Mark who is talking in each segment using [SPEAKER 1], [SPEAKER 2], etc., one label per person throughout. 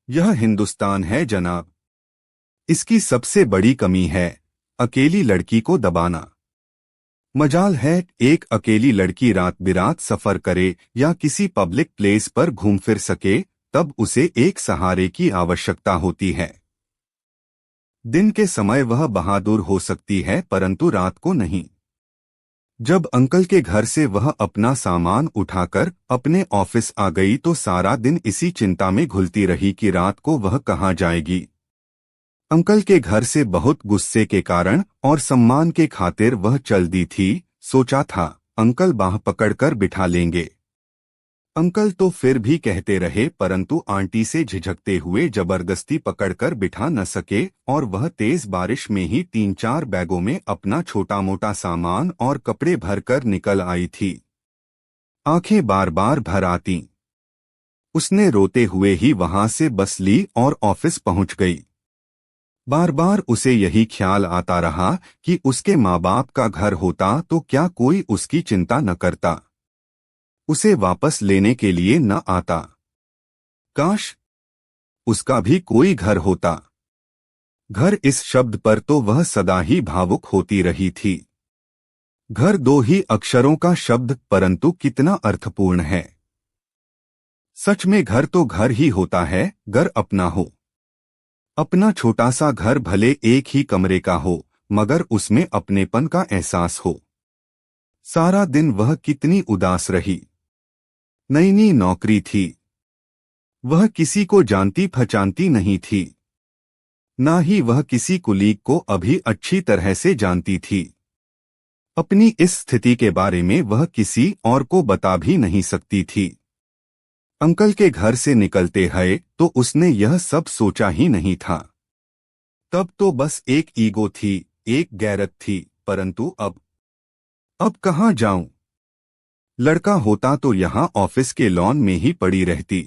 [SPEAKER 1] यह हिंदुस्तान है जनाब। इसकी सबसे बड़ी कमी है अकेली लड़की को दबाना। मजाल है एक अकेली लड़की रात बिरात सफर करे या किसी पब्लिक प्लेस पर घूम फिर सके, तब उसे एक सहारे की आवश्यकता होती है। दिन के समय वह बहादुर हो सकती है, परंतु रात को नहीं। जब अंकल के घर से वह अपना सामान उठाकर अपने ऑफिस आ गई तो सारा दिन इसी चिंता में घुलती रही कि रात को वह कहाँ जाएगी। अंकल के घर से बहुत गुस्से के कारण और सम्मान के खातिर वह चल दी थी। सोचा था अंकल बाह पकड़कर बिठा लेंगे। अंकल तो फिर भी कहते रहे, परंतु आंटी से झिझकते हुए जबरदस्ती पकड़कर बिठा न सके और वह तेज बारिश में ही 3-4 बैगों में अपना छोटा मोटा सामान और कपड़े भरकर निकल आई थी। आंखें बार बार भर आती। उसने रोते हुए ही वहां से बस ली और ऑफिस पहुंच गई। बार बार उसे यही ख्याल आता रहा कि उसके माँ बाप का घर होता तो क्या कोई उसकी चिंता न करता, उसे वापस लेने के लिए न आता। काश उसका भी कोई घर होता। घर इस शब्द पर तो वह सदा ही भावुक होती रही थी। घर 2 ही अक्षरों का शब्द, परंतु कितना अर्थपूर्ण है। सच में घर तो घर ही होता है, घर अपना हो। अपना छोटा सा घर भले एक ही कमरे का हो, मगर उसमें अपनेपन का एहसास हो। सारा दिन वह कितनी उदास रही। नई नई नौकरी थी। वह किसी को जानती पहचानती नहीं थी। ना ही वह किसी कुलीग को अभी अच्छी तरह से जानती थी। अपनी इस स्थिति के बारे में वह किसी और को बता भी नहीं सकती थी। अंकल के घर से निकलते हैं तो उसने यह सब सोचा ही नहीं था। तब तो बस एक ईगो थी, एक गैरत थी, परंतु अब कहाँ जाऊं? लड़का होता तो यहाँ ऑफिस के लॉन में ही पड़ी रहती।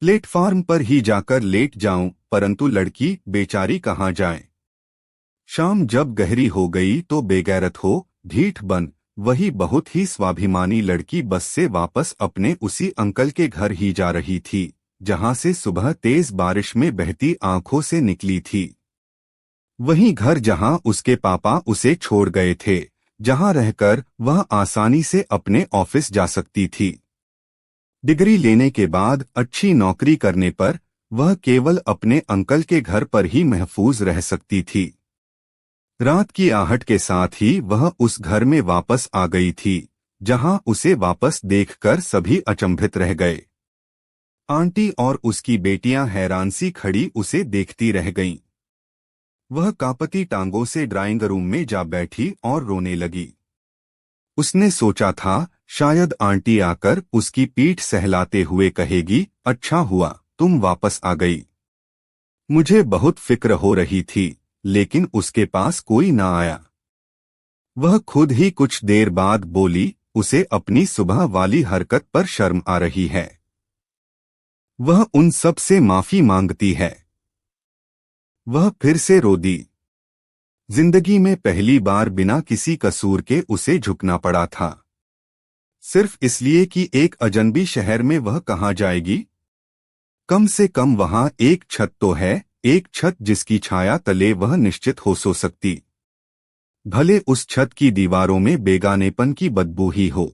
[SPEAKER 1] प्लेटफार्म पर ही जाकर लेट जाऊं, परंतु लड़की बेचारी कहाँ जाए। शाम जब गहरी हो गई तो बेगैरत हो, ढीठ बन वही बहुत ही स्वाभिमानी लड़की बस से वापस अपने उसी अंकल के घर ही जा रही थी, जहां से सुबह तेज बारिश में बहती आंखों से निकली थी। वही घर जहां उसके पापा उसे छोड़ गए थे, जहां रहकर वह आसानी से अपने ऑफिस जा सकती थी। डिग्री लेने के बाद अच्छी नौकरी करने पर वह केवल अपने अंकल के घर पर ही महफूज रह सकती थी। रात की आहट के साथ ही वह उस घर में वापस आ गई थी, जहां उसे वापस देखकर सभी अचंभित रह गए। आंटी और उसकी बेटियां हैरान सी खड़ी उसे देखती रह गईं। वह कांपती टांगों से ड्राइंग रूम में जा बैठी और रोने लगी। उसने सोचा था शायद आंटी आकर उसकी पीठ सहलाते हुए कहेगी, अच्छा हुआ तुम वापस आ गई। मुझे बहुत फिक्र हो रही थी, लेकिन उसके पास कोई ना आया। वह खुद ही कुछ देर बाद बोली, उसे अपनी सुबह वाली हरकत पर शर्म आ रही है। वह उन सब से माफी मांगती है। वह फिर से रो दी। जिंदगी में पहली बार बिना किसी कसूर के उसे झुकना पड़ा था, सिर्फ इसलिए कि एक अजनबी शहर में वह कहाँ जाएगी। कम से कम वहां एक छत तो है, एक छत जिसकी छाया तले वह निश्चित हो सो सकती। भले उस छत की दीवारों में बेगानेपन की बदबू ही हो।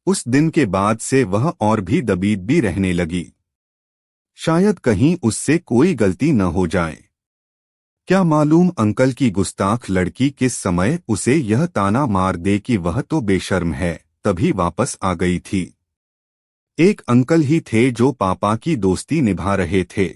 [SPEAKER 1] उस दिन के बाद से वह और भी दबीद भी रहने लगी। शायद कहीं उससे कोई गलती न हो जाए। क्या मालूम अंकल की गुस्ताख लड़की किस समय उसे यह ताना मार दे कि वह तो बेशर्म है, तभी वापस आ गई थी। एक अंकल ही थे जो पापा की दोस्ती निभा रहे थे।